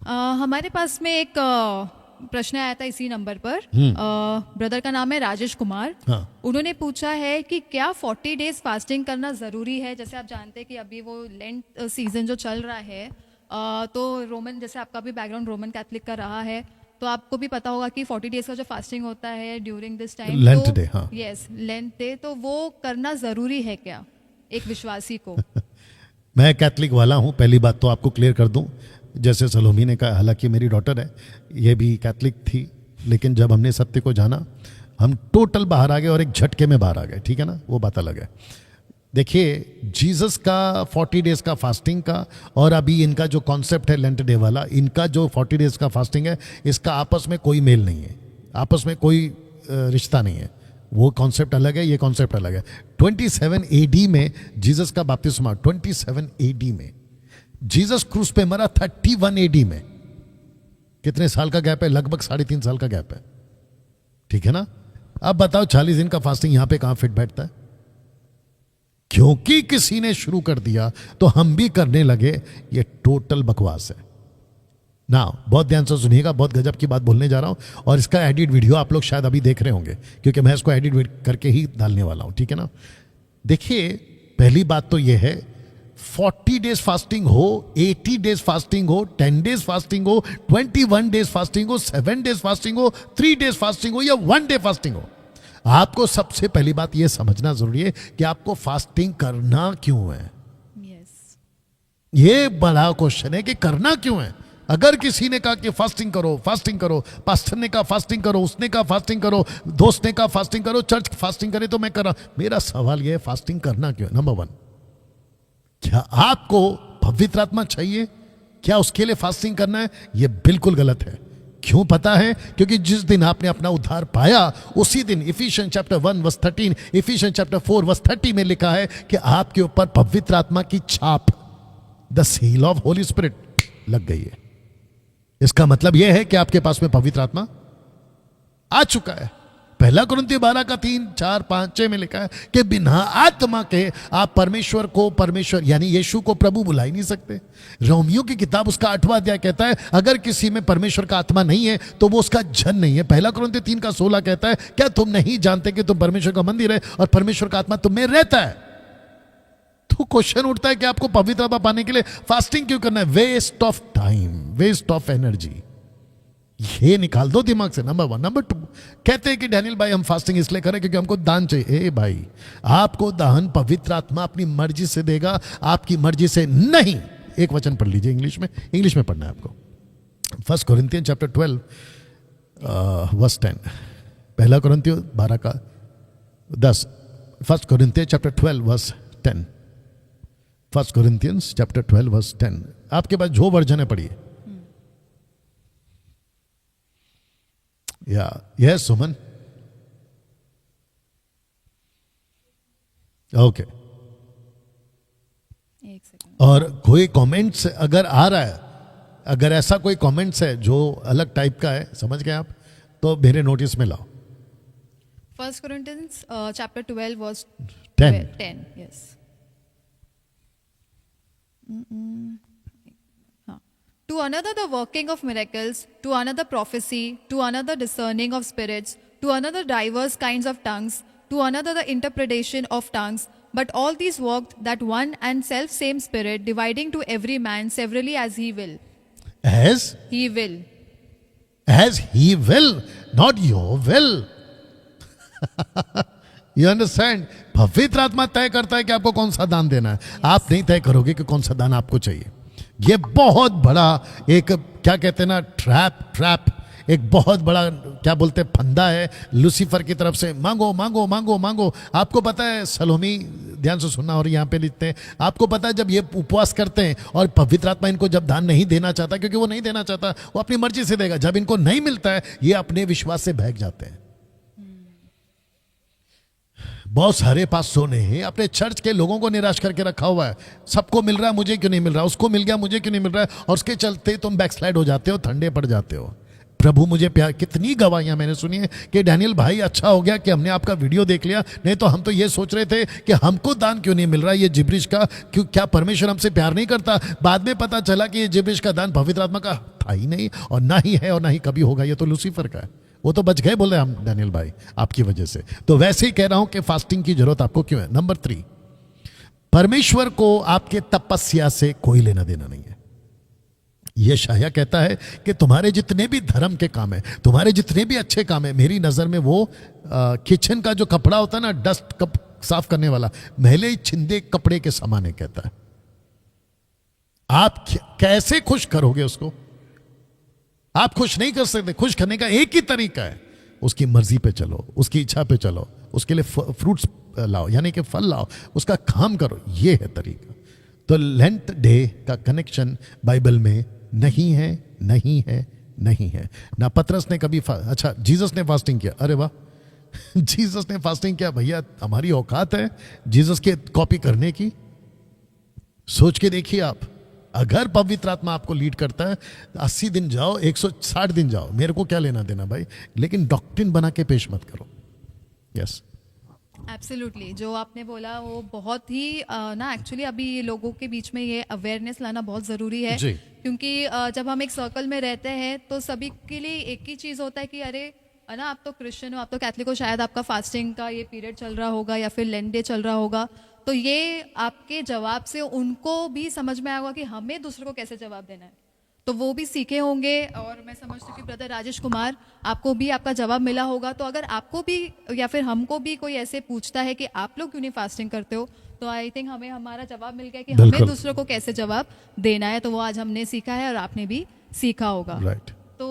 हमारे पास में एक प्रश्न आया था इसी नंबर पर। ब्रदर का नाम है राजेश कुमार। हाँ। उन्होंने पूछा है कि क्या 40 डेज फास्टिंग करना ज़रूरी है। जैसे आप जानते हैं कि अभी वो लेंट सीजन जो चल रहा है, तो रोमन, जैसे आपका भी बैकग्राउंड रोमन कैथलिक का रहा है, तो आपको भी पता होगा कि 40 डेज का जो फास्टिंग होता है during this time, lent day, हाँ। यस, लेंट डे, तो वो करना ज़रूरी है क्या एक विश्वासी को? मैं कैथलिक वाला हूँ, पहली बात तो आपको क्लियर कर दूं। जैसे सलोमी ने कहा, हालांकि मेरी डॉटर है, ये भी कैथलिक थी, लेकिन जब हमने सत्य को जाना हम टोटल बाहर आ गए और एक झटके में बाहर आ गए, ठीक है ना, वो बात अलग है। देखिए, जीसस का 40 डेज का फास्टिंग का और अभी इनका जो कॉन्सेप्ट है लेंट डे वाला, इनका जो 40 डेज का फास्टिंग है, इसका आपस में कोई मेल नहीं है, आपस में कोई रिश्ता नहीं है। वो कॉन्सेप्ट अलग है, ये कॉन्सेप्ट अलग है। 27 एडी में जीसस का बपतिस्मा, 27 एडी में जीसस क्रूस पे मरा, 31 एडी में। कितने साल का गैप है? लगभग 3.5 साल का गैप है, ठीक है ना। अब बताओ 40 दिन का फास्टिंग यहां पे कहां फिट बैठता है? क्योंकि किसी ने शुरू कर दिया तो हम भी करने लगे, ये टोटल बकवास है ना। बहुत ध्यान से सुनिएगा, बहुत गजब की बात बोलने जा रहा हूं, और इसका एडिट वीडियो आप लोग शायद अभी देख रहे होंगे, क्योंकि मैं इसको एडिट करके ही डालने वाला हूं, ठीक है ना। देखिए, पहली बात तो यह है, 40 डेज फास्टिंग हो, 80 डेज फास्टिंग हो, 10 डेज फास्टिंग हो, 21 डेज फास्टिंग हो, 7 डेज फास्टिंग हो, 3 डेज फास्टिंग हो या 1 डे फास्टिंग हो, आपको सबसे पहली बात यह समझना जरूरी है कि आपको फास्टिंग करना क्यों है। यस, ये बड़ा क्वेश्चन है कि करना क्यों है। अगर किसी ने कहा कि फास्टिंग करो, फास्टिंग करो, पास्टर ने कहा फास्टिंग करो, उसने कहा फास्टिंग करो, दोस्त ने कहा फास्टिंग करो, चर्च फास्टिंग करे तो मैं कर रहा हूं, मेरा सवाल यह है, फास्टिंग करना क्यों है? नंबर 1, क्या आपको पवित्र आत्मा चाहिए? क्या उसके लिए फास्टिंग करना है? यह बिल्कुल गलत है। क्यों पता है? क्योंकि जिस दिन आपने अपना उद्धार पाया, उसी दिन Ephesians chapter 1 verse 13, Ephesians chapter 4 verse 30 में लिखा है कि आपके ऊपर पवित्र आत्मा की छाप, the seal of Holi spirit लग गई है। इसका मतलब यह है कि आपके पास में पवित्र आत्मा आ चुका है। पहला कुरिन्थियों 12 का 3, 4, 5, 6 में लिखा है कि बिना आत्मा के आप परमेश्वर को, परमेश्वर यानी यीशु को प्रभु बुला ही नहीं सकते। रोमियो की किताब उसका 8वां अध्याय कहता है, अगर किसी में परमेश्वर का आत्मा नहीं है तो वो उसका जन नहीं है। पहला कुरिन्थियों 3 का 16 कहता है, क्या तुम नहीं जानते कि तुम परमेश्वर का मंदिर है और परमेश्वर का आत्मा तुम में रहता है? तो क्वेश्चन उठता है कि आपको पवित्र आत्मा पाने के लिए फास्टिंग क्यों करना है? Waste of time, waste of energy, ये निकाल दो दिमाग से। नंबर 1। नंबर 2, कहते हैं कि डैनियल भाई हम फास्टिंग इसलिए करें क्योंकि हमको दान चाहिए। ए भाई, आपको दान पवित्र आत्मा अपनी मर्जी से देगा, आपकी मर्जी से नहीं। एक वचन पढ़ लीजिए इंग्लिश में पढ़ना है आपको। 1 कोरिन्थियन चैप्टर 12 वर्स 10, पहला कोरिन्थियों 12 का 10, 1 Corinthian chapter 12 verse 10, 1 Corinthians chapter 12 verse 10। आपके पास जो वर्जन है पढ़िए। या यस सुमन, ओके। एक सेकंड। और कोई कमेंट्स अगर आ रहा है, अगर ऐसा कोई कमेंट्स है जो अलग टाइप का है, समझ गए आप, तो मेरे नोटिस में लाओ। 1 Corinthians chapter 12 verse 10। 10, yes. To another the working of miracles, to another prophecy, to another discerning of spirits, to another diverse kinds of tongues, to another the interpretation of tongues. But all these worked that one and self same Spirit, dividing to every man severally as he will. As He will. he will, not your will. You understand? पवित्र आत्मा तय करता है कि आपको कौन सा दान देना है। आप नहीं तय करोगे कि कौन सा दान आपको चाहिए। ये बहुत बड़ा एक, क्या कहते हैं ना, ट्रैप, एक बहुत बड़ा, क्या बोलते हैं, फंदा है लूसीफर की तरफ से। मांगो मांगो मांगो मांगो। आपको पता है, सलोमी ध्यान से सुनना, और यहाँ पे लिखते हैं, आपको पता है जब ये उपवास करते हैं और पवित्र आत्मा इनको जब दान नहीं देना चाहता, क्योंकि वो नहीं देना चाहता, वो अपनी मर्जी से देगा, जब इनको नहीं मिलता है ये अपने विश्वास से भाग जाते हैं। बहुत सारे पास्टरों ने अपने चर्च के लोगों को निराश करके रखा हुआ है। सबको मिल रहा है, मुझे क्यों नहीं मिल रहा, उसको मिल गया, मुझे क्यों नहीं मिल रहा है, और उसके चलते तुम बैकस्लाइड हो जाते हो, ठंडे पड़ जाते हो। प्रभु मुझे प्यार, कितनी गवाहियां मैंने सुनी है कि डैनियल भाई अच्छा हो गया कि हमने आपका वीडियो देख लिया, नहीं तो हम तो ये सोच रहे थे कि हमको दान क्यों नहीं मिल रहा ये जिब्रिश का, क्यों, क्या परमेश्वर हमसे प्यार नहीं करता। बाद में पता चला कि ये जिब्रिश का दान पवित्र आत्मा का था ही नहीं, और ना ही है और ना ही कभी होगा, ये तो लूसीफर का है। वो तो बच गए बोले हम डैनियल भाई आपकी वजह से। तो वैसे ही कह रहा हूं कि फास्टिंग की जरूरत आपको क्यों है। नंबर 3, परमेश्वर को आपके तपस्या से कोई लेना देना नहीं है। यशायाह कहता है कि तुम्हारे जितने भी धर्म के काम है, तुम्हारे जितने भी अच्छे काम है, मेरी नजर में वो किचन का जो कपड़ा होता है ना, डस्ट कप साफ करने वाला, मैले छिंदे कपड़े के समान है, कहता है। आप कैसे खुश करोगे उसको? आप खुश नहीं कर सकते। खुश करने का एक ही तरीका है, उसकी मर्जी पे चलो, उसकी इच्छा पे चलो, उसके लिए फ्रूट्स लाओ, यानी कि फल लाओ, उसका काम करो, ये है तरीका। तो लेंथ डे का कनेक्शन बाइबल में नहीं है, नहीं है, नहीं है। ना पतरस ने कभी अच्छा जीसस ने फास्टिंग किया, अरे वाह जीसस ने फास्टिंग किया, भैया हमारी औकात है जीसस की कॉपी करने की? सोच के देखिए आप, अगर पवित्र आत्मा आपको लीड करता है 80 दिन जाओ, 160 दिन जाओ, मेरे को क्या लेना देना भाई, लेकिन डॉक्ट्रिन बना के पेश मत करो। यस एब्सोल्युटली, जो आपने बोला वो बहुत ही ना एक्चुअली अभी लोगों के बीच में ये अवेयरनेस लाना बहुत ज़रूरी है। जी। क्योंकि जब हम एक सर्कल में रहते हैं तो सभी के लिए एक ही चीज़ होता है कि अरे है ना, आप तो क्रिश्चियन हो, आप तो कैथलिक हो, शायद आपका फास्टिंग का ये पीरियड चल रहा होगा या फिर लेंट डे चल रहा होगा। तो ये आपके जवाब से उनको भी समझ में आएगा कि हमें दूसरों को कैसे जवाब देना है, तो वो भी सीखे होंगे। और मैं समझती हूँ कि ब्रदर राजेश कुमार, आपको भी आपका जवाब मिला होगा। तो अगर आपको भी या फिर हमको भी कोई ऐसे पूछता है कि आप लोग क्यों नहीं फास्टिंग करते हो, तो आई थिंक हमें हमारा जवाब मिल गया कि हमें बिल्कुल। दूसरों को कैसे जवाब देना है। तो वो आज हमने सीखा है और आपने भी सीखा होगा। राइट। तो